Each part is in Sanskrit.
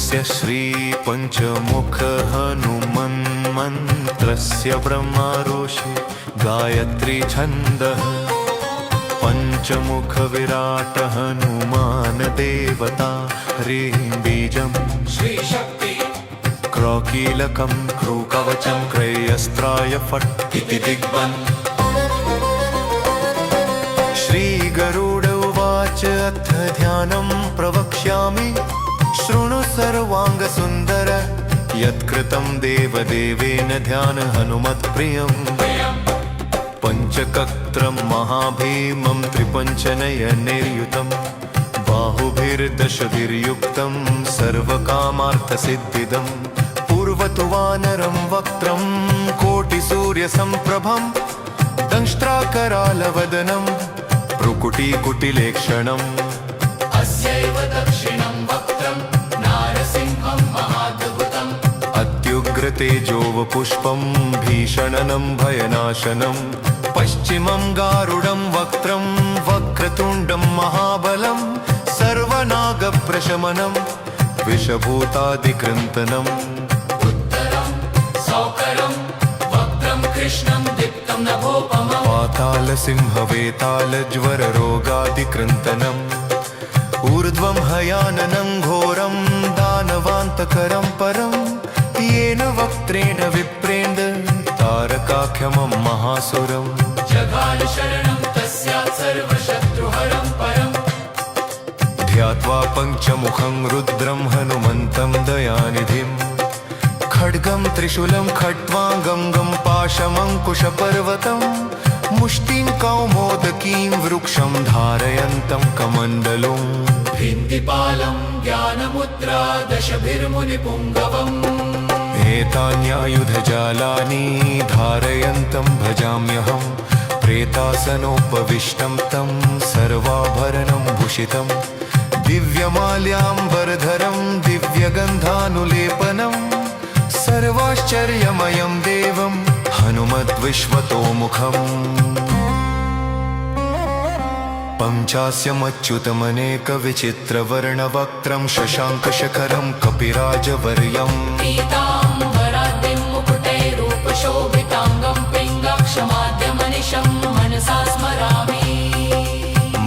अस्य श्रीपञ्चमुख हनुमन्मन्त्रस्य ब्रह्मऋषि गायत्री छन्दः पञ्चमुख विराट हनुमान देवता ह्रीं बीजं श्रीशक्ति क्रौकीलकं क्रूकवचं क्रयस्त्राय फट् इति दिग्बन् श्रीगरुड उवाच अथ ध्यानं प्रवक्ष्यामि शृणु सर्वाङ्गसुन्दर यत्कृतं देवदेवेन ध्यान हनुमत्प्रियम् पञ्चकत्रं महाभीमं त्रिपञ्चनयनैर्युतं बाहुभिर्दशभिर्युक्तं सर्वकामार्थसिद्धिदं पूर्वतु वानरं वक्त्रं कोटिसूर्यसम्प्रभं दंष्ट्राकरालवदनं भ्रुकुटीकुटिलेक्षणम् अस्यैव दक्षिणं वक्त्रं नारसिंहं महाद्भुतम् अत्युग्रतेजोवपुष्पं भीषणनं भयनाशनं पश्चिमं गारुडं वक्त्रं वक्रतुण्डं महाबलं सर्वनागप्रशमनं विषभूतादिकृन्तनम् उत्तरं सौकरं वक्त्रं कृष्णं दीप्तं नभोपमम् पातालसिंहवेतालज्वररोगादिकृन्तनम् ऊर्ध्वं हयाननं घोरं दानवान्तकरं परं येन वक्त्रेण विप्रेन्द्र तारकाख्यमं महासुरम् जघान शरणं तस्यात् सर्वशत्रुहरं परम् ध्यात्वा पञ्चमुखं रुद्रं हनुमन्तं दयानिधिं खड्गं त्रिशूलं खट्वाङ्गं गं पाशमङ्कुशपर्वतं मुष्टिं कौमोदकीं वृक्षं धारयन्तं कमण्डलुं भिन्दिपालं ज्ञानमुद्रा दशभिर्मुनिपुङ्गवम् एतान्यायुधजालानि धारयन्तं भजाम्यहं प्रेतासनोपविष्टं तं सर्वाभरणं भूषितं दिव्यमाल्याम्बरधरं दिव्यगन्धानुलेपनं सर्वाश्चर्यमयं देवं हनुमद्विश्वतोमुखम् पञ्चास्यमच्युतमनेकविचित्रवर्णवक्त्रं शशाङ्कशखरं कपिराजवर्यम् पीताम्बराद्रिं मुकुटैरूपशोभिताङ्गं पिङ्गाक्षमाद्यमनिशं मनसा स्मरामि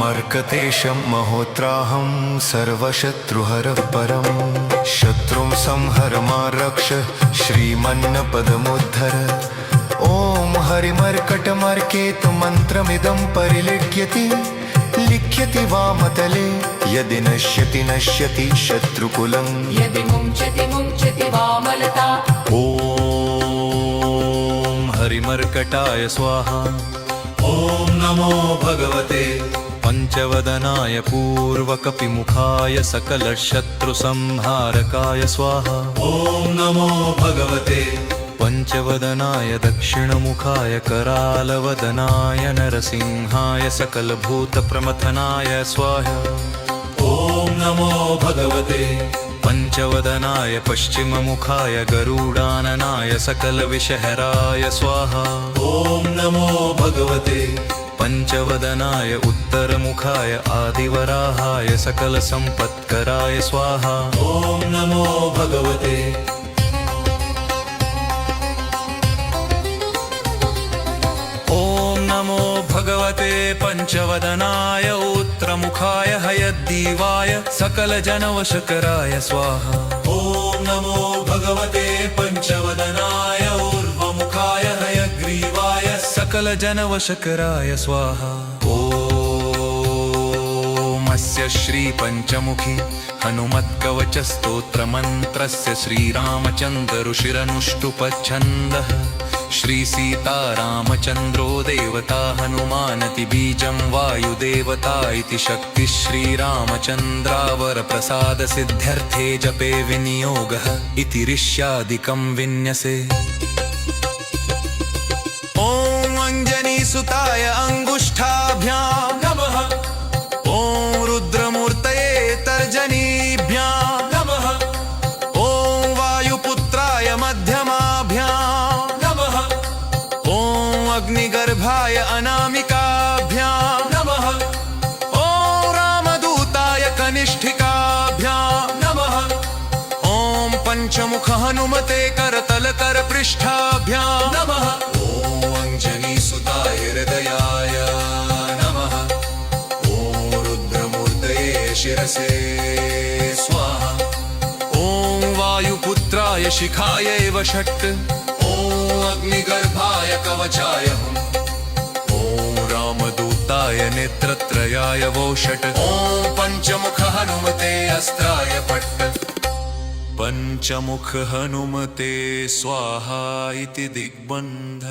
मर्कतेशं महोत्राहं सर्वशत्रुहरः परं शत्रुं संहर मा रक्ष श्रीमन्नपदमुद्धर ॐ हरिमर्कटमर्केतु मन्त्रमिदं परिलिख्यति लिख्यति वामतले यदि नश्यति नश्यति शत्रुकुलं यदि मुञ्चति मुञ्चति वामलता ॐ हरिमर्कटाय स्वाहा ॐ नमो भगवते पञ्चवदनाय पूर्वकपिमुखाय सकलशत्रुसंहारकाय स्वाहा ॐ नमो भगवते पञ्चवदनाय दक्षिणमुखाय करालवदनाय नरसिंहाय सकलभूतप्रमथनाय स्वाहा ॐ नमो भगवते पञ्चवदनाय पश्चिममुखाय गरुडाननाय सकलविषहराय स्वाहा ॐ नमो भगवते पञ्चवदनाय उत्तरमुखाय आदिवराहाय सकलसम्पत्कराय स्वाहा ॐ नमो भगवते ॐ नमो भगवते पञ्चवदनाय उत्तरमुखाय हयग्रीवाय सकलजनवशकराय स्वाहा ॐ नमो भगवते पञ्चवदनाय ऊर्ध्वमुखाय हयग्रीवाय सकलजनवशकराय स्वाहा ॐ अस्य श्रीपञ्चमुखी हनुमत्कवचस्तोत्रमन्त्रस्य श्रीरामचन्द्र ऋषिरनुष्टुप्छन्दः श्रीसीतारामचन्द्रो देवता हनुमानति बीजं वायुदेवता इति शक्तिः श्रीरामचन्द्रावरप्रसादसिद्ध्यर्थे जपे विनियोगः इति ऋष्यादिकं विन्यसे ॐ अञ्जनीसुताय अङ्गुष्ठाभ्यां नमः ॐ रुद्रमूर्तये तर्जनीभ्यां नमः ॐ वायुपुत्राय मध्यमाभ्यां नमः ॐ अग्निगर्भाय अनामिकाभ्यां नमः ॐ रामदूताय कनिष्ठिकाभ्यां नमः ॐ शिखाय एव षट् ॐ अग्निगर्भाय कवचाय हुम् ॐ रामदूताय नेत्रत्रयाय वो षट् ॐ पञ्चमुख हनुमते अस्त्राय फट् पञ्चमुख हनुमते स्वाहा इति दिग्बन्ध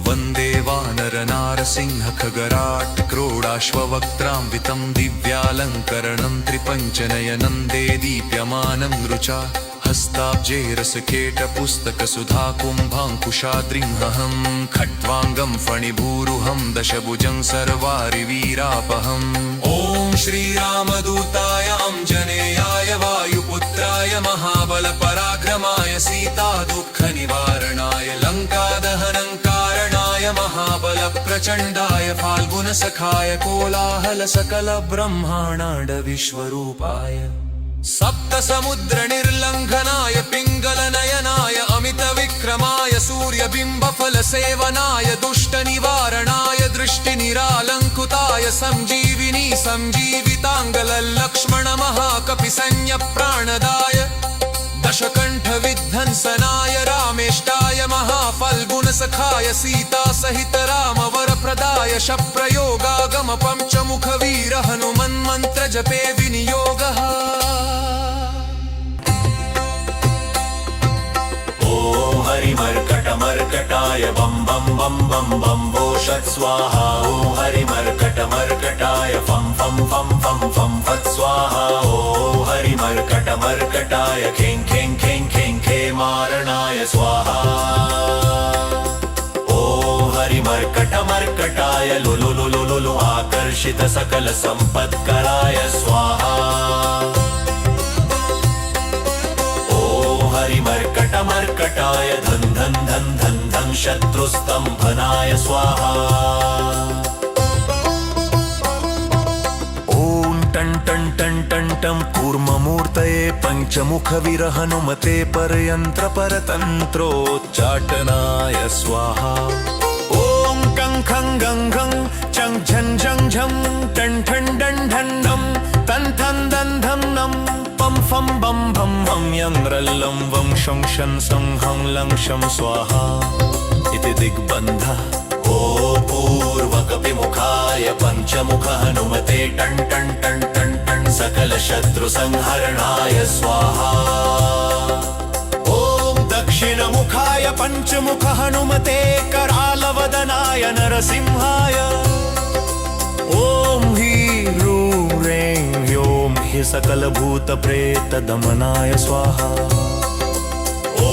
वन्दे वानरनारसिंह खगराट् क्रोडाश्ववक्त्रान्वितं दिव्यालङ्करणं त्रिपञ्चनयनं दे दीप्यमानं रुचा हस्ताब्जेरसकेटपुस्तकसुधाकुम्भाङ्कुशाद्रिंहं खट्वाङ्गं फणिभूरुहं दशभुजं सर्वारिवीरापहम् ॐ श्रीरामदूताय अंजनेयाय वायुपुत्राय महाबलपराक्रमाय सीतादुःखनिवारणाय लङ्कादहनङ्कारणाय महाबलप्रचण्डाय फाल्गुनसखाय कोलाहलसकलब्रह्माण्ड विश्वरूपाय सप्तसमुद्रनिर्लङ्घनाय पिङ्गलनयनाय अमितविक्रमाय सूर्यबिम्बफलसेवनाय दुष्टनिवारणाय दृष्टिनिरालङ्कृताय सञ्जीविनी सञ्जीविताङ्गलक्ष्मणमहाकपिसैन्यप्राणदाय दशकण्ठविध्वंसनाय रामेष्टाय महाफल्गुनसखाय सीतासहित रामवरप्रदाय शप्रयोगागम पञ्चमुखवीर हनुमन्मन्त्रजपे विनियोगः हरिमर्कटमर्कटाय बं बं बं बं बं वोषत् स्वाहा ॐ हरिमर्कटमर्कटाय फं फं फं फं फं फत् स्वाहा ॐ हरिमर्कटमर्कटाय खें खें खें खें खे मारणाय स्वाहा ॐ हरिमर्कटमर्कटाय लुलु लुलु लुलु आकर्षित सकल सम्पत्कराय स्वाहा हरिमर्कटमर्कटाय धन धन धन धन धन शत्रुस्तंभनाय स्वाहा ॐ टं टं टं टं टं कूर्ममूर्तये पञ्चमुखवीर हनुमते परयन्त्रपरतन्त्रोच्चाटनाय स्वाहा ॐ कं खं गं खं चं झं झं झं टं ठं डं ढं ढं तं थं दं धं नं पं फं बं भं भं यं रल्लं वं शं शन सं हं लं शं स्वाहा इति दिग्बन्धः ॐ पूर्वकपिमुखाय पञ्चमुख हनुमते टं टं टं टं टं सकल शत्रु संहरणाय स्वाहा ॐ दक्षिणमुखाय पञ्चमुख हनुमते करालवदनाय नरसिंहाय ॐ ह्रीं ह्रें ह्यों हि सकलभूतप्रेतदमनाय स्वाहा ॐ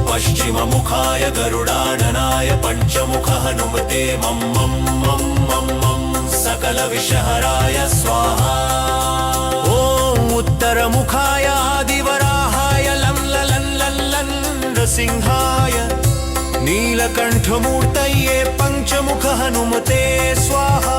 पश्चिममुखाय गरुडाननाय पञ्चमुख हनुमते मं मं मं मं मं सकलविषहराय स्वाहा ॐ उत्तरमुखाय आदिवराहाय लं ललं लं लं नृसिंहाय नीलकण्ठमूर्तये पञ्चमुख हनुमते स्वाहा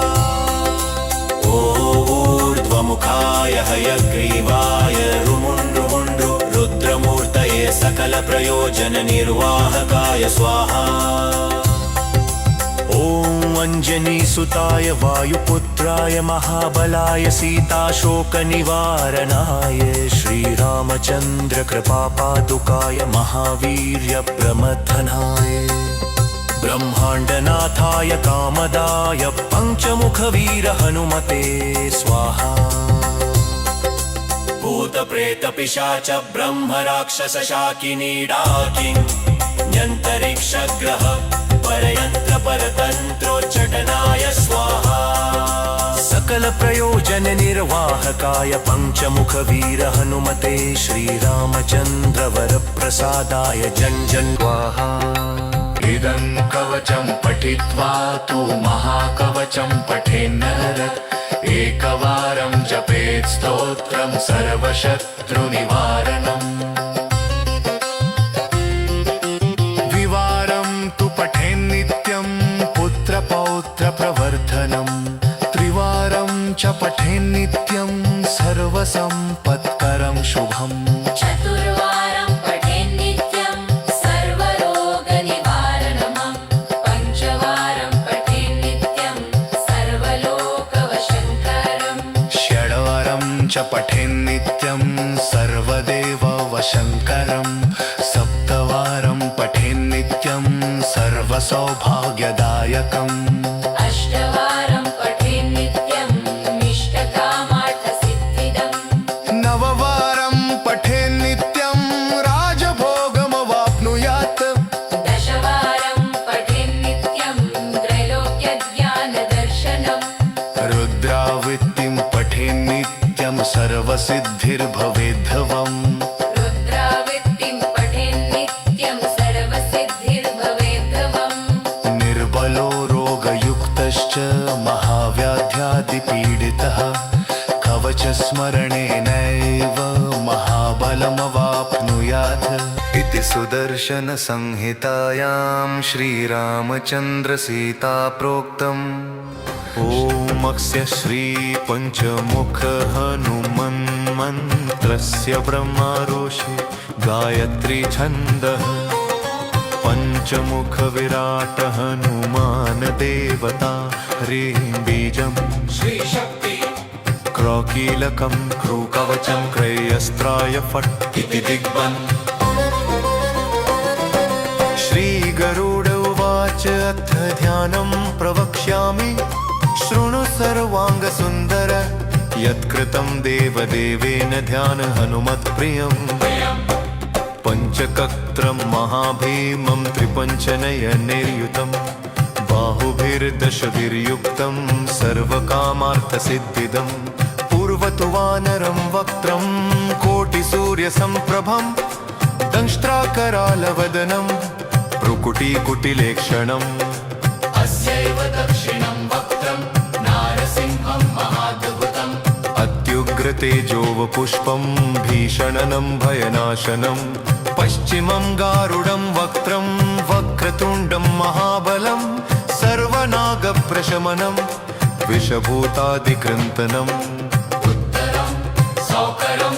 ऊर्ध्वमुखाय हयग्रीवाय रुमुण्ड्रुमुण्ड्रु रुद्रमूर्तये सकलप्रयोजननिर्वाहकाय स्वाहा ॐ अञ्जनीसुताय वायुपुत्राय महाबलाय सीताशोकनिवारणाय श्रीरामचन्द्रकृपापादुकाय महावीर्यप्रमथनाय ब्रह्माण्डनाथाय कामदाय पञ्चमुखवीर हनुमते स्वाहा भूतप्रेतपिशाच ब्रह्मराक्षस शाकिनी डाकिन्यन्तरिक्षग्रह परयन्त्रपरतन्त्रोच्चटनाय स्वाहा सकलप्रयोजननिर्वाहकाय पञ्चमुखवीर हनुमते श्रीरामचन्द्रवरप्रसादाय जं जं स्वाहा इदं कवचं पठित्वा तु महाकवचं पठेन्नर एकवारं जपेत् स्तोत्रं सर्वशत्रुनिवारणम् द्विवारं तु पठेन्नित्यं पुत्रपौत्रप्रवर्धनं त्रिवारं च पठेन्नित्यं सर्वसम्पत्करं शुभम् चतुर्वारं पठेन्नित्यं सर्वरोगनिवारणम् पञ्चवारं पठेन्नित्यं सर्वलोकवशङ्करम् षड्वारं च पठेन्नित्यं सर्वदेव सौभाग्यदायकम् अष्टवारं पठेन्नित्यम् इष्टकामार्थसिद्धिदम् नववारं पठेन्नित्यं राजभोगमवाप्नुयात् दशवारं पठेन्नित्यं त्रैलोक्यज्ञानदर्शनम् रुद्रावृत्तिं पठेन्नित्यं सर्वसिद्धिर्भवेद्धवम् रुद्रावृत्तिं पठेन्नित्यं सर्वसिद्धिर्भवेद्धवम् निर्बलो रोगयुक्तश्च महाव्याध्यादिपीडितः कवचस्मरणेनैव महाबलमवाप्नुयात् इति सुदर्शनसंहितायां श्रीरामचन्द्रसीता प्रोक्तम् ॐ श्रीपञ्चमुख हनुमन्मन्त्रस्य ब्रह्मारोषे गायत्री छन्दः पञ्चमुख विराट हनुमान देवता ह्रीं बीजम् श्रीशक्ति क्रौकीलकं क्रूकवचं क्रयस्त्राय फट् इति दिग्बन् श्रीगरुड उवाच अथ ध्यानं प्रवक्ष्यामि शृणु सर्वाङ्गसुन्दर यत्कृतं देवदेवेन ध्यान हनुमत्प्रियम् पञ्चकत्रं महाभीमं त्रिपञ्चनयनैर्युतं बाहुभिर्दशभिर्युक्तं सर्वकामार्थसिद्धिदं पूर्वतु वानरं वक्त्रं कोटिसूर्यसम्प्रभं दंष्ट्राकरालवदनं भ्रुकुटीकुटिलेक्षणम् अस्यैव दक्षिणं वक्त्रं नारसिंहं महाद्भुतम् अत्युग्रतेजोवपुष्पं भीषणनं भयनाशनं पश्चिमं गारुडं वक्त्रं वक्रतुण्डं महाबलं सर्वनागप्रशमनं विषभूतादिकृन्तनम् उत्तरं सौकरं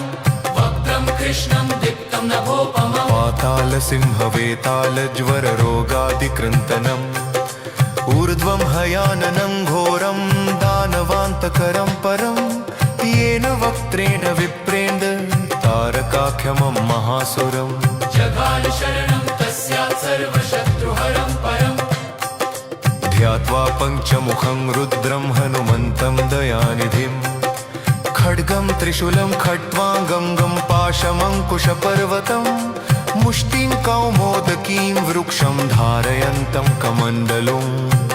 वक्त्रं कृष्णं दीप्तं नभोपमम् पातालसिंहवेतालज्वररोगादिकृन्तनम् ऊर्ध्वं हयाननं घोरं दानवान्तकरं परं येन वक्त्रेण विप्रेण्ड तारकाख्यमं महासुरम् जगानुशरणं तस्यात् सर्वशत्रुहरं परम् ध्यात्वा पञ्चमुखं रुद्रं हनुमन्तं दयानिधिं खड्गं त्रिशूलं खट्वाङ्गं पाशमङ्कुशपर्वतं मुष्टिं कौमोदकीं वृक्षं धारयन्तं कमण्डलुम्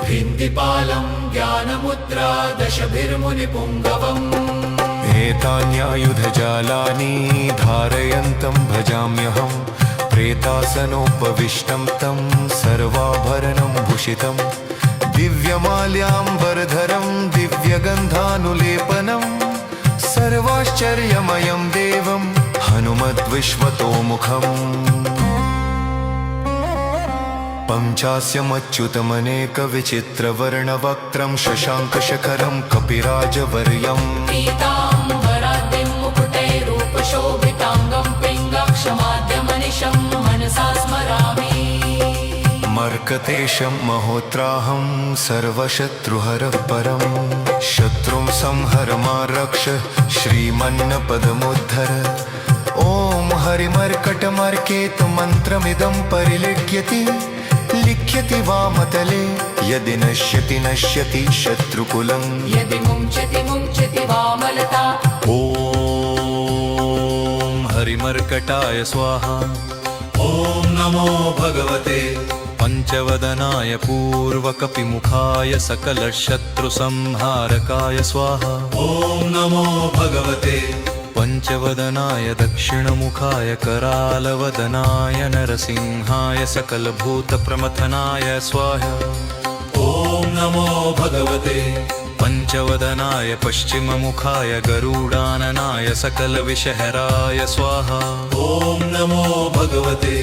भिन्दिपालं ज्ञानमुद्रा दशभिर्मुनिपुङ्गवम् एतान्यायुधजालानि धारयन्तं भजाम्यहं प्रेतासनोपविष्टं तं सर्वाभरणं भूषितं दिव्यमाल्याम्बरधरं दिव्यगन्धानुलेपनं सर्वाश्चर्यमयं देवं हनुमद्विश्वतोमुखम् पञ्चास्यमच्युतमनेकविचित्रवर्णवक्त्रं शशाङ्कशखरं कपिराजवर्यम् पीताम्बराद्रिं मुकुटैरूपशोभिताङ्गं पिङ्गाक्षमाद्यमनिशं मनसा स्मरामि मर्कतेशं महोत्राहं सर्वशत्रुहरः परं शत्रुं संहर मा रक्ष श्रीमन्नपदमुद्धर ॐ हरिमर्कटमर्केतुमन्त्रमिदं परिलिख्यति लिख्यति वामतले यदि नश्यति नश्यति शत्रुकुलम् यदि मुञ्चति मुञ्चति वामलता ॐ हरिमर्कटाय स्वाहा ॐ नमो भगवते पञ्चवदनाय पूर्वकपिमुखाय सकलशत्रुसंहारकाय स्वाहा ॐ नमो भगवते पञ्चवदनाय दक्षिणमुखाय करालवदनाय नरसिंहाय सकलभूतप्रमथनाय स्वाहा ॐ नमो भगवते पञ्चवदनाय पश्चिममुखाय गरुडाननाय सकलविषहराय स्वाहा ॐ नमो भगवते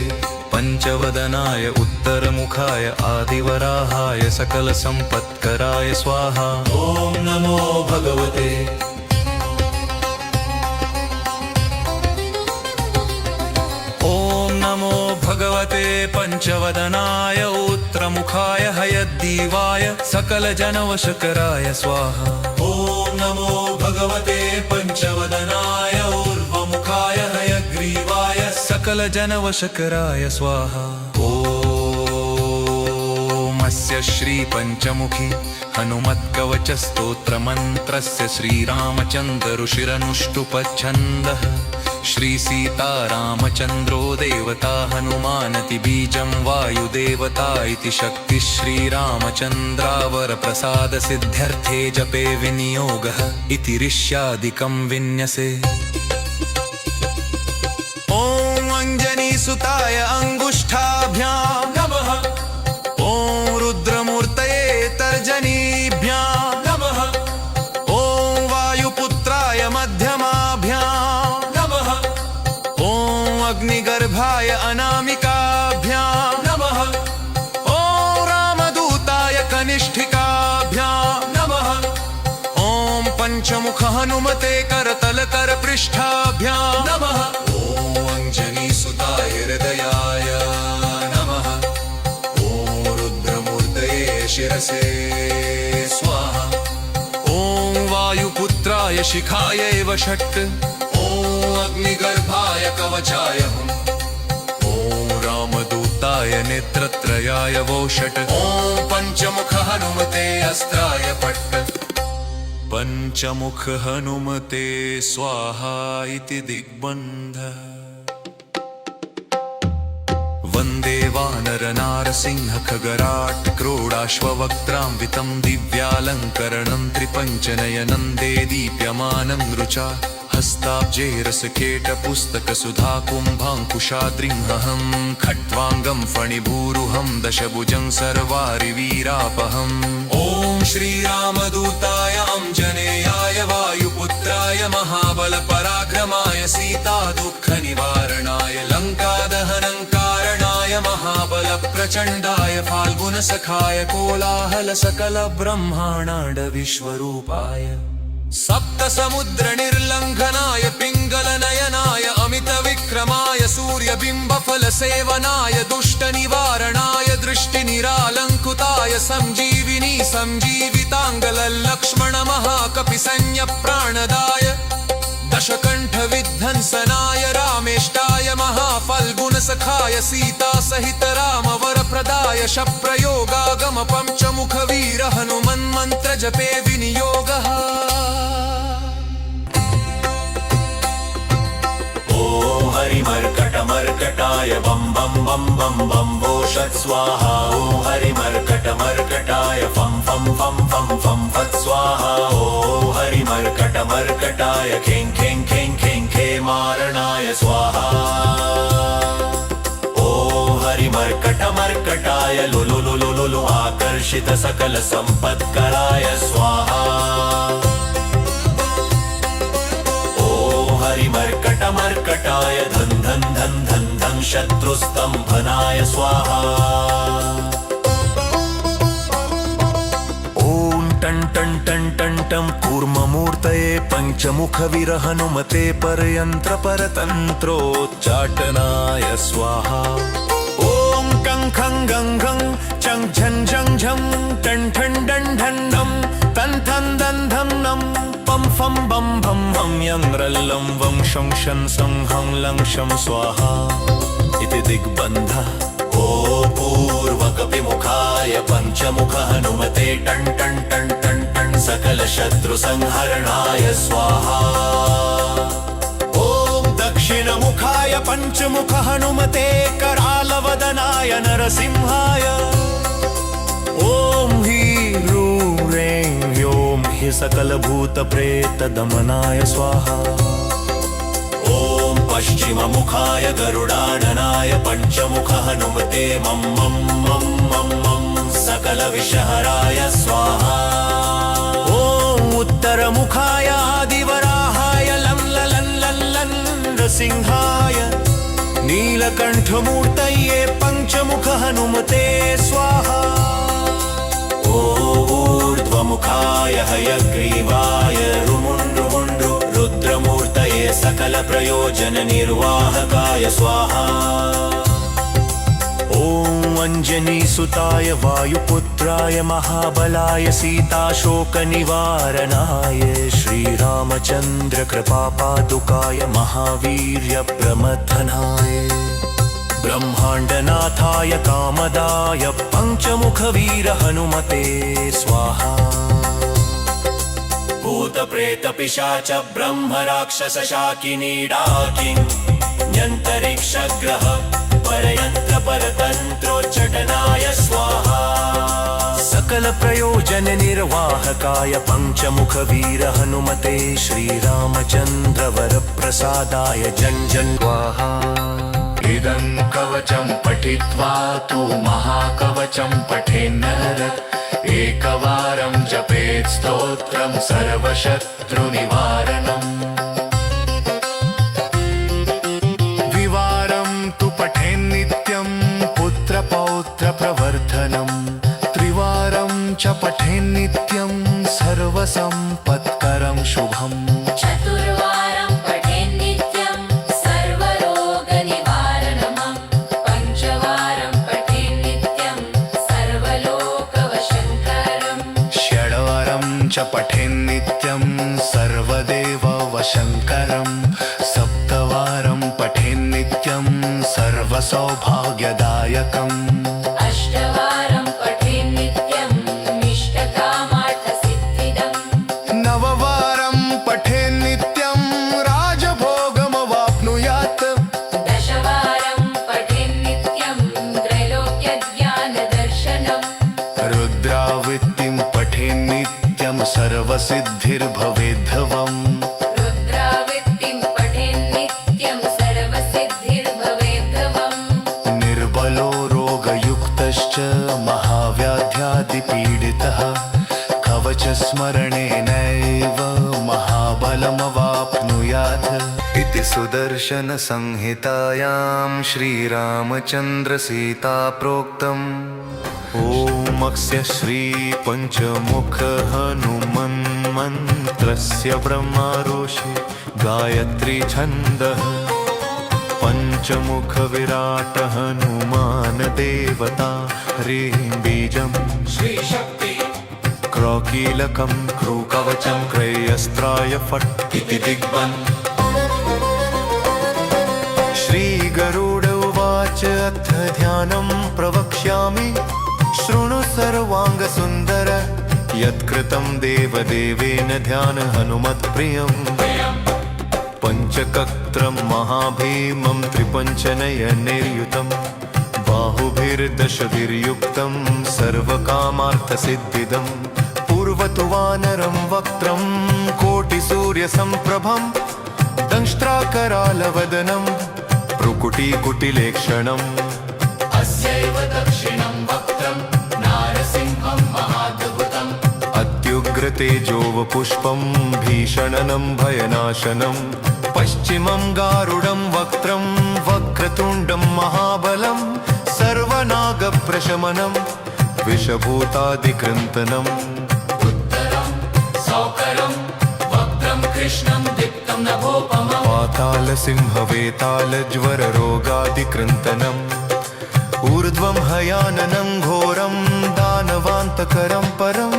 पञ्चवदनाय उत्तरमुखाय आदिवराहाय सकलसम्पत्कराय स्वाहा ॐ नमो भगवते ॐ नमो भगवते पञ्चवदनाय उत्तरमुखाय हयग्रीवाय सकलजनवशकराय स्वाहा ॐ नमो भगवते पञ्चवदनाय ऊर्ध्वमुखाय हयग्रीवाय सकलजनवशकराय स्वाहा ॐ स्वाहास्य श्रीपञ्चमुखी हनुमत्कवचस्तोत्रमन्त्रस्य श्रीरामचन्द्र ऋषिरनुष्टुपच्छन्दः श्रीसीतारामचन्द्रो देवता हनुमानति बीजं वायुदेवता इति शक्तिः श्रीरामचन्द्रावरप्रसादसिद्ध्यर्थे जपे विनियोगः इति ऋष्यादिकं विन्यसे। ॐ अञ्जनीसुताय अङ्गुष्ठाभ्यां नमः ॐ रुद्रमूर्तये तर्जनीभ्यां नमः ॐ वायुपुत्राय मध्यमाभ्यां नमः ॐ अग्निगर्भाय अनामिकाभ्यां नमः ॐ रामदूताय कनिष्ठिकाभ्यां नमः ॐ पञ्चमुख हनुमते करतलकरपृष्ठाभ्यां नमः ॐ अञ्जनीसुताय हृदयाय नमः ॐ रुद्रमूर्तये शिरसे स्वाहा ॐ वायुपुत्राय शिखायैव षट् ॐ अग्निगर्भाय कवचाय हुम् ॐ रामदूताय नेत्रत्रयाय वो षट् ॐ पञ्चमुख हनुमते अस्त्राय पट्ट पञ्चमुख हनुमते स्वाहा इति दिग्बन्धः। वन्दे वानरनारसिंह खगराट् क्रोडाश्ववक्त्रान्वितं दिव्यालङ्करणं त्रिपञ्चनयनं दे दीप्यमानं रुचा हस्ताब्जे रसकेटपुस्तकसुधाकुम्भाङ्कुशाद्रिंहं खट्वाङ्गं फणिभूरुहं दशभुजं सर्वारिवीरापहम् ॐ श्रीरामदूताय अञ्जनेयाय वायुपुत्राय महाबलपराक्रमाय सीतादुःखनिवारणाय लङ्कादहनङ्कारणाय महाबलप्रचण्डाय फाल्गुनसखाय कोलाहलसकलब्रह्माण्डविश्वरूपाय सप्तसमुद्रनिर्लङ्घनाय पिङ्गलनयनाय अमितविक्रमाय सूर्यबिम्बफलसेवनाय दुष्टनिवारणाय दृष्टिनिरालङ्कृताय सञ्जीविनी सञ्जीविताङ्गलक्ष्मण महाकपिसंज्ञप्राणदाय दशकण्ठविध्वंसनाय रामेष्टाय महाफल्गुनसखाय सीतासहित रामवरप्रदाय शप्रयोगागम पञ्चमुखवीर हनुमन्मन्त्रजपे विनियोगः। ॐ हरिमर्कटमर्कटाय बं बं बं बं बं वोषत् स्वाहा ॐ हरिमर्कटमर्कटाय फं फं फं फं फं फत् स्वाहा ॐ हरिमर्कटमर्कटाय खें खें खें खें खे मारणाय स्वाहा ॐ हरिमर्कटमर्कटाय लुलु लुलु लुलु आकर्षित सकल सम्पत्कराय स्वाहा हरिमर्कटमर्कटाय धन धन धन धन धन शत्रुस्तम्भनाय स्वाहा ॐ टन् टन् टन् टन् टं कूर्ममूर्तये पञ्चमुखवीर हनुमते परयन्त्रपरतन्त्रोच्चाटनाय स्वाहा ॐ कं खं गं घं चं झं झं झं टन् ठन् डन् ढन् नं तन् थन् दन् धं नं पं फं बं भं भं यं रल्लं वं शं शन सं हं लं शं स्वाहा इति दिग्बन्धः। ॐ पूर्वकपिमुखाय पञ्चमुख हनुमते टन् टन् टन् टन् टन् सकलशत्रुसंहरणाय स्वाहा ॐ दक्षिणमुखाय पञ्चमुख हनुमते करालवदनाय नरसिंहाय ॐ ह्रीं ह्रें ह्यों हि सकलभूतप्रेतदमनाय स्वाहा ॐ पश्चिममुखाय गरुडाननाय पञ्चमुख हनुमते मं मं मं मं मं सकलविषहराय स्वाहा ॐ उत्तरमुखाय आदिवराहाय लं ललं लं लं नृसिंहाय नीलकण्ठमूर्तये पञ्चमुख हनुमते स्वाहा ऊर्ध्वमुखाय हयग्रीवाय रुमुण्ड्रुमुण्ड्रु रुद्रमूर्तये सकलप्रयोजननिर्वाहकाय स्वाहा ॐ अञ्जनीसुताय वायुपुत्राय महाबलाय सीताशोकनिवारणाय श्रीरामचन्द्र कृपापादुकाय महावीर्यप्रमथनाय ब्रह्माण्डनाथाय कामदाय पञ्चमुखवीर हनुमते स्वाहा भूतप्रेतपिशाच ब्रह्म राक्षस शाकिनी डाकिन्यन्तरिक्षग्रह परयन्त्र परतन्त्रोच्चाटनाय स्वाहा सकल प्रयोजन निर्वाहकाय पञ्चमुखवीर हनुमते श्रीरामचन्द्र वरप्रसादाय जन जन स्वाहा इदं कवचं पठित्वा तु महाकवचं पठेन्नर एकवारं जपेत् स्तोत्रं सर्वशत्रुनिवारणम् द्विवारं तु पठेन्नित्यं पुत्रपौत्रप्रवर्धनम् त्रिवारं च पठेन्नित्यं सर्वसम्पत्करं शुभम् चतुर्वारं पठेन्नित्यं सर्वरोगनिवारणमम् पञ्चवारं पठेन्नित्यं सर्वलोकवशङ्करम् षड्वारं च पठेन्नित्यं सर्वदेववशङ्करम् सप्तवारं पठेन्नित्यं सर्वसौभाग्यदायकम् अष्टवारं पठेन्नित्यं इष्टकामार्थसिद्धिदम् नववारं पठेन्नित्यं राजभोगमवाप्नुयात् दशवारं पठेन्नित्यं त्रैलोक्यज्ञानदर्शनम् रुद्रावृत्तिं पठेन्नित्यं सर्वसिद्धिर्भवेद्धवम् रुद्रावृत्तिं पठेन्नित्यं सर्वसिद्धिर्भवेद्धवम् निर्बलो रोगयुक्तश्च महाव्याध्यादिपीडितः कवचस्मरणेनैव महाबलमवाप्नुयात् इति सुदर्शनसंहितायां श्रीरामचन्द्रसीता प्रोक्तम् ओमस्य श्रीपञ्चमुखहनुमन्मन्त्रस्य ब्रह्मारोषे गायत्री छन्दः पञ्चमुखविराट हनुमान देवता ह्रीं बीजम् श्रीशक्ति क्रौकीलकं क्रूकवचं क्रयस्त्राय फट् इति दिग्बन् श्रीगरुड उवाच अथ ध्यानं प्रवक्ष्यामि शृणु सर्वाङ्गसुन्दर यत्कृतं देवदेवेन ध्यान हनुमत्प्रियम् पञ्चकत्रं महाभीमं त्रिपञ्चनयनैर्युतं बाहुभिर्दशभिर्युक्तं सर्वकामार्थसिद्धिदं पूर्वतु वानरं वक्त्रं कोटिसूर्यसम्प्रभं दंष्ट्राकरालवदनं भ्रुकुटीकुटिलेक्षणम् अस्यैव दक्षिणं वक्त्रं नारसिंहं महाद्भुतम् अत्युग्रतेजोवपुष्पं भीषणनं भयनाशनं पश्चिमं गारुडं वक्त्रं वक्रतुण्डं महाबलं सर्वनागप्रशमनं विषभूतादिकृन्तनम् उत्तरं सौकरं वक्त्रं कृष्णं दीप्तं नभोपमम् पातालसिंहवेतालज्वररोगादिकृन्तनम् ऊर्ध्वं हयाननं घोरं दानवान्तकरं परं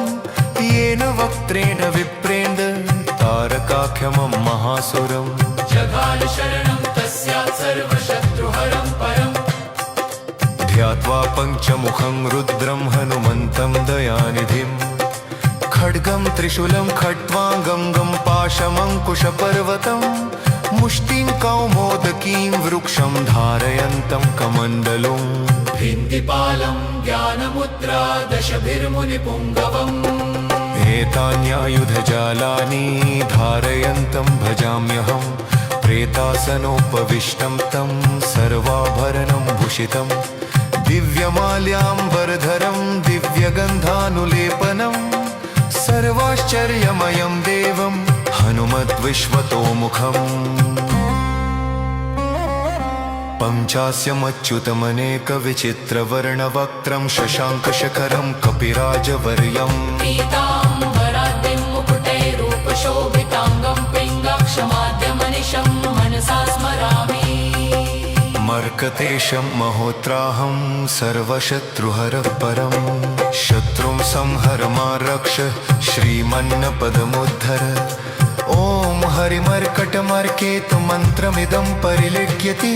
येन वक्त्रेण विप्रेन्द तारकाख्यमं महासुरम् जघान शरणं तस्यात् सर्वशत्रुहरं परम् ध्यात्वा पञ्चमुखं रुद्रं हनुमन्तं दयानिधिं खड्गं त्रिशूलं खट्वाङ्गं गं पाशमङ्कुशपर्वतं मुष्टिं कौमोदकीं वृक्षं धारयन्तं कमण्डलुम् भिन्दिपालं ज्ञानमुद्रा दशभिर्मुनिपुङ्गवम् एतान्यायुधजालानि धारयन्तं भजाम्यहं प्रेतासनोपविष्टं तं सर्वाभरणं भूषितं दिव्यमाल्याम्बरधरं दिव्यगन्धानुलेपनं सर्वाश्चर्यमयं देवं हनुमद्विश्वतोमुखम् पञ्चास्यमच्युतमनेकविचित्रवर्णवक्त्रं शशाङ्कशखरं कपिराजवर्यम् पीताम्बराद्रिं मुकुटैरूपशोभिताङ्गं पिङ्गाक्षमाद्यमनिशं मनसा स्मरामि मर्कतेशं महोत्राहं सर्वशत्रुहरः परं शत्रुं संहर मा रक्ष श्रीमन्नपदमुद्धर ॐ हरिमर्कटमर्केतु मन्त्रमिदं परिलिख्यति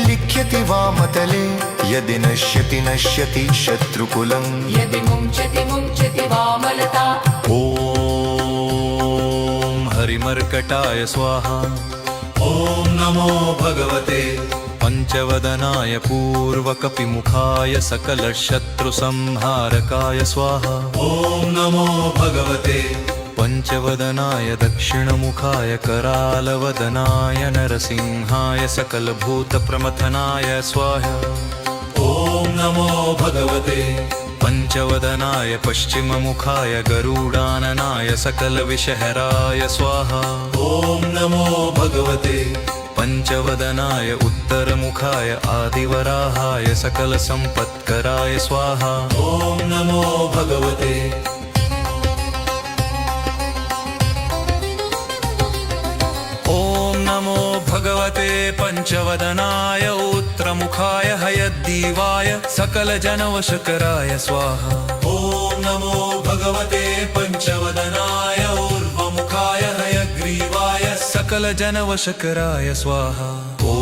लिख्यति वामतले यदि नश्यति नश्यति शत्रुकुलम् यदि मुञ्चति मुञ्चति वामलता ॐ हरिमर्कटाय स्वाहा ॐ नमो भगवते पञ्चवदनाय पूर्वकपिमुखाय सकलशत्रुसंहारकाय स्वाहा ॐ नमो भगवते पञ्चवदनाय दक्षिणमुखाय करालवदनाय नरसिंहाय सकलभूतप्रमथनाय स्वाहा ॐ नमो भगवते पञ्चवदनाय पश्चिममुखाय गरुडाननाय सकलविषहराय स्वाहा ॐ नमो भगवते पञ्चवदनाय उत्तरमुखाय आदिवराहाय सकलसम्पत्कराय स्वाहा ॐ नमो भगवते ॐ नमो भगवते पञ्चवदनाय उत्तरमुखाय हयग्रीवाय सकलजनवशकराय स्वाहा ॐ नमो भगवते पञ्चवदनाय ऊर्ध्वमुखाय हयग्रीवाय सकलजनवशकराय स्वाहा ॐ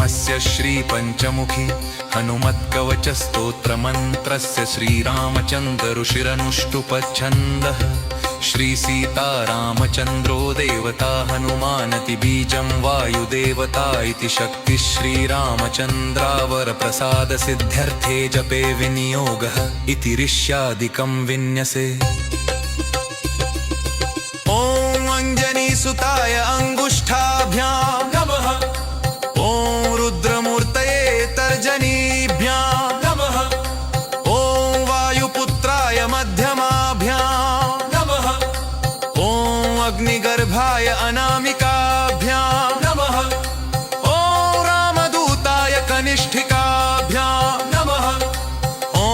अस्य श्रीपञ्चमुखी हनुमत्कवचस्तोत्रमन्त्रस्य श्रीरामचन्द्रऋषिरनुष्टुपच्छन्दः श्रीसीतारामचन्द्रो देवता हनुमानति बीजं वायुदेवता इति शक्तिः श्रीरामचन्द्रावरप्रसादसिद्ध्यर्थे जपे विनियोगः इति ऋष्यादिकं विन्यसे ॐ अञ्जनीसुताय अङ्गुष्ठाभ्यां नमः ॐ रुद्रमूर्तये तर्जनीभ्यां नमः ॐ वायुपुत्राय मध्यमाभ्यां नमः ॐ अग्निगर्भाय अनामिकाभ्यां नमः ॐ रामदूताय कनिष्ठिकाभ्यां नमः ॐ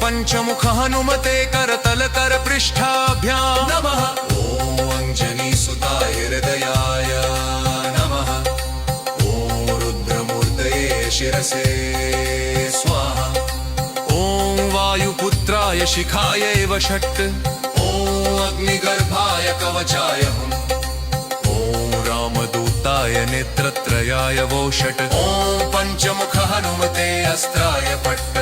पञ्चमुख हनुमते करतलकरपृष्ठाभ्यां नमः ॐ अञ्जनीसुताय हृदयाय नमः ॐ रुद्रमूर्तये शिरसे स्वाहा ॐ वायुपुत्राय शिखाय एव षट् ॐ अग्निगर्भाय कवचाय हुम् ॐ रामदूताय नेत्रत्रयाय वो षट् ॐ पञ्चमुख हनुमते अस्त्राय पट्ट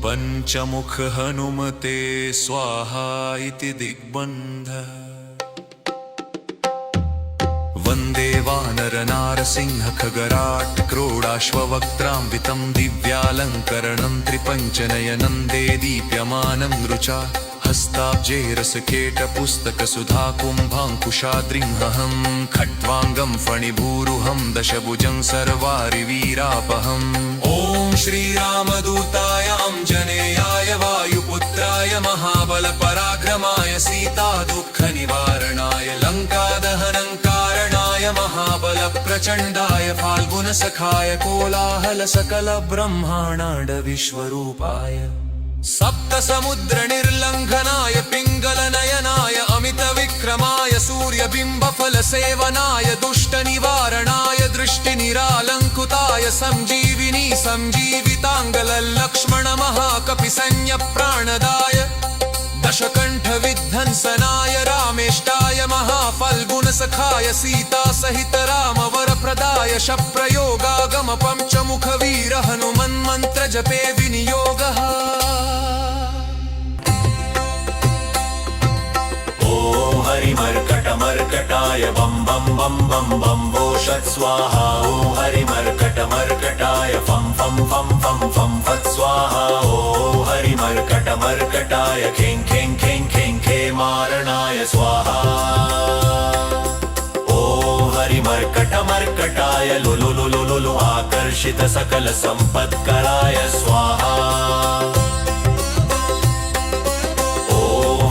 पञ्चमुख हनुमते स्वाहा इति दिग्बन्ध वन्दे वानरनारसिंह खगराट् क्रोडाश्ववक्त्रान्वितं दिव्यालङ्करणं त्रिपञ्चनयनं दे दीप्यमानं रुचा हस्ताब्जेरसकेटपुस्तकसुधाकुम्भाङ्कुशाद्रिंहं खट्वाङ्गं फणिभूरुहं दशभुजं सर्वारिवीरापहम् ॐ श्रीरामदूताय अञ्जनेयाय वायुपुत्राय महाबलपराक्रमाय सीतादुःखनिवारणाय लङ्कादहनङ्कारणाय महाबलप्रचण्डाय फाल्गुनसखाय कोलाहलसकलब्रह्माण्ड विश्वरूपाय सप्तसमुद्रनिर्लङ्घनाय पिङ्गलनयनाय अमितविक्रमाय सूर्यबिम्बफलसेवनाय दुष्टनिवारणाय दृष्टिनिरालङ्कृताय सञ्जीविनी सञ्जीविताङ्गलक्ष्मण महाकपिसंज्ञप्राणदाय दशकण्ठविध्वंसनाय रामेष्टाय महाफल्गुनसखाय सीतासहित रामवरप्रदाय शप्रयोगागम पञ्चमुखवीर हनुमन्मन्त्रजपे विनियोगः ॐ हरिमर्कटमर्कटाय बं बं बं बं बं वोषत् स्वाहा ॐ हरिमर्कटमर्कटाय फं फं फं फं फं फत् स्वाहा ॐ हरिमर्कटमर्कटाय खें खें खें खें खे मारणाय स्वाहा ॐ हरिमर्कटमर्कटाय लुलु लुलु लुलु आकर्षित सकल सम्पत्कराय स्वाहा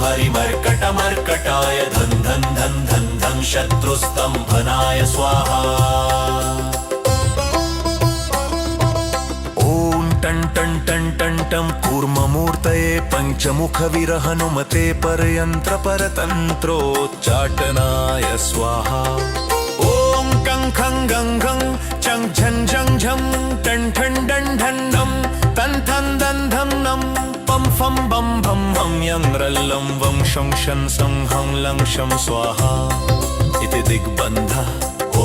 हरिमर्कटमर्कटाय धन धन धन धन धन शत्रुस्तम्भनाय स्वाहा ॐ टन् टन् टन् टन् टं कूर्ममूर्तये पञ्चमुखवीर हनुमते परयन्त्रपरतन्त्रोच्चाटनाय स्वाहा ॐ कं खं गं खं चं झं झं झं टन् ठन् डन् ढन् नं तन् थन् दन् धं नं पं फं बं भं भं यङ्ग्रल्लं वं शं शन सं हं लं शं स्वाहा इति दिग्बन्धः ओ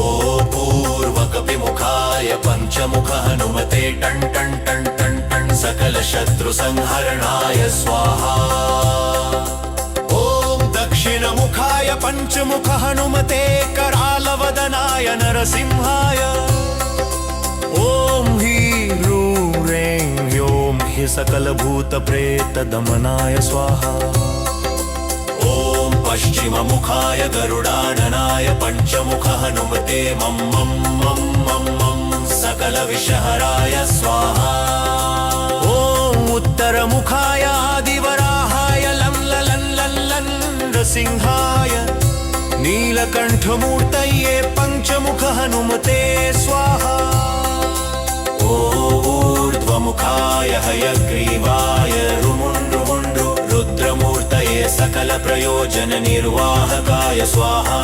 पूर्वकपिमुखाय पञ्चमुख हनुमते टन् टन् टन् टन् टन् सकलशत्रुसंहरणाय स्वाहा ॐ दक्षिणमुखाय पञ्चमुख हनुमते करालवदनाय नरसिंहाय ॐ ह्रीं ह्रीं ह्यों हि सकलभूतप्रेतदमनाय स्वाहा ॐ पश्चिममुखाय गरुडाननाय पञ्चमुख हनुमते मं मं मं मं मं सकलविषहराय स्वाहा ॐ उत्तरमुखाय आदिवराहाय लं ललं लं लं नृसिंहाय नीलकण्ठमूर्तये पञ्चमुख हनुमते स्वाहा ऊर्ध्वमुखाय हयग्रीवाय रुमुण्ड्रुमुण्ड्रु रुद्रमूर्तये सकलप्रयोजननिर्वाहकाय स्वाहा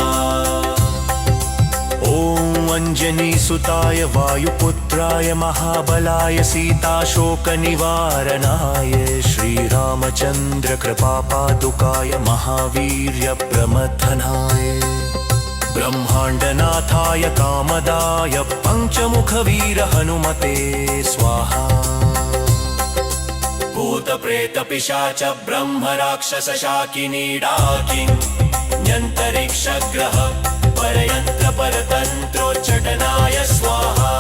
ॐ अञ्जनीसुताय वायुपुत्राय महाबलाय सीताशोकनिवारणाय श्रीरामचन्द्रकृपापादुकाय महावीर्यप्रमथनाय ब्रह्माण्डनाथाय कामदाय पञ्चमुखवीर हनुमते स्वाहा भूतप्रेतपिशाच ब्रह्मराक्षसशाकिनी डाकिन्यन्तरिक्षग्रह परयन्त्रपरतन्त्रोच्चटनाय स्वाहा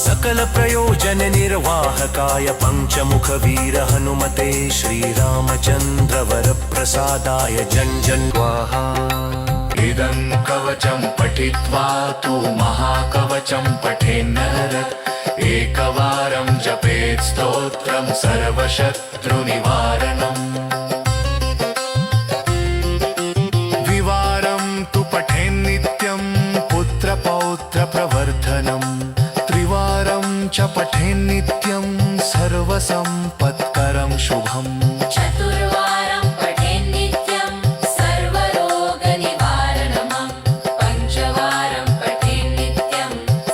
सकल प्रयोजन निर्वाहकाय पञ्चमुखवीर हनुमते श्रीरामचन्द्र वरप्रसादाय जन जन स्वाहा इदं कवचं पठित्वा तु महाकवचं पठेन्नर एकवारं जपेत् स्तोत्रं सर्वशत्रुनिवारणम् द्विवारं तु पठेन्नित्यं पुत्रपौत्रप्रवर्धनं त्रिवारं च पठेन्नित्यं सर्वसम्पत्करं शुभम् चतुर्वारं पठेन्नित्यं सर्वरोगनिवारणम् पञ्चवारं पठेन्नित्यं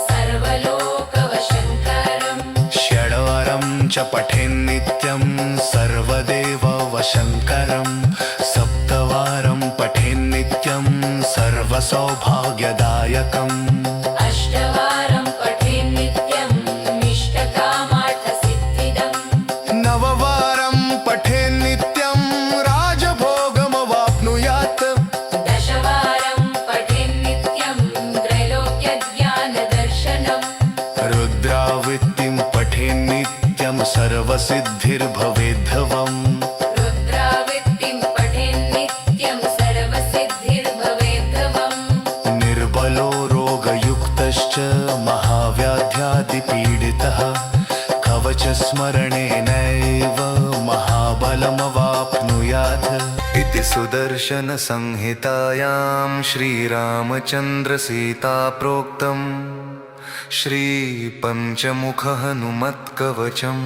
सर्वलोकवशङ्करम् षड्वारं च पठेन्नित्यं सर्वदेववशङ्करं सप्तवारं पठेन्नित्यं सर्वसौभाग्यदायकम् अष्टवारं पठेन्नित्यं इष्टकामार्थसिद्धिदम् नववारं पठेन्नित्यं राजभोगमवाप्नुयात् दशवारं पठेन्नित्यं त्रैलोक्यज्ञानदर्शनम् रुद्रावृत्तिं पठेन्नित्यं सर्वसिद्धिर्भवेद्धवम् रुद्रावृत्तिं पठेन्नित्यं सर्वसिद्धिर्भवेद्धवम् निर्बलो रोगयुक्तश्च महाव्याध्यादिपीडितः कवचस्मरणेनैव महाबलमवाप्नुयात् इति सुदर्शनसंहितायां श्रीरामचन्द्रसीताप्रोक्तम् श्रीपञ्चमुखहनुमत्कवचम्